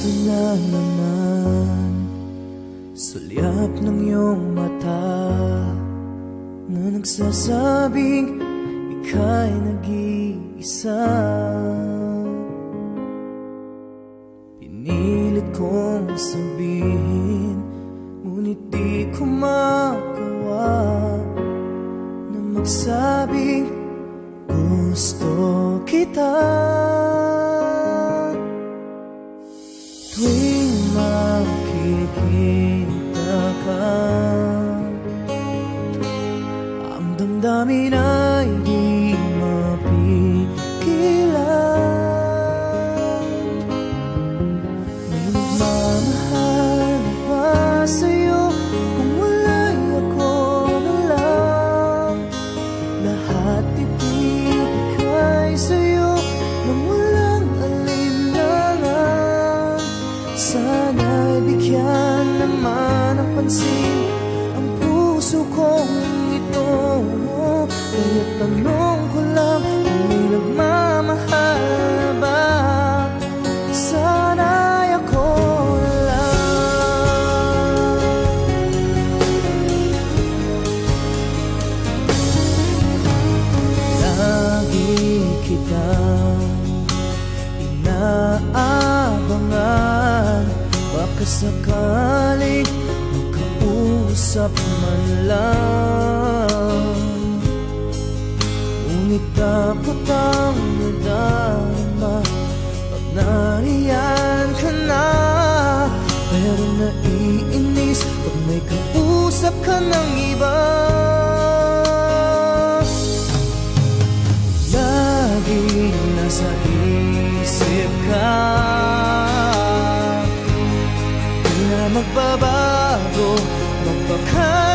Ito na naman, sulyap ng iyong mata na nagsasabing ika'y nag-iisa. Pinilit kong sabihin, ngunit di ko magawa na magsabing gusto kita. Tuwing makikita ka, ang damdamin ay di mapigilan. May nagmamahal na ba sa'yo kung wala'y ako na lang? Lahat ibibigay sa'yo nang walang alinlangan. Sana'y bigyan naman ng pansin ang puso kong ito. Kaya tanong ko lang kung may nagmamahal na ba? Sana'y ako na lang. Lagi kitang inaabangan, baka sakaling makausap man lang. Ngunit dapat ang nadama pag nariyan ka na. Pero naiinis pag may kausap ka ng iba. Lagi nasa isip ka, di na magbabago, magpakailanman.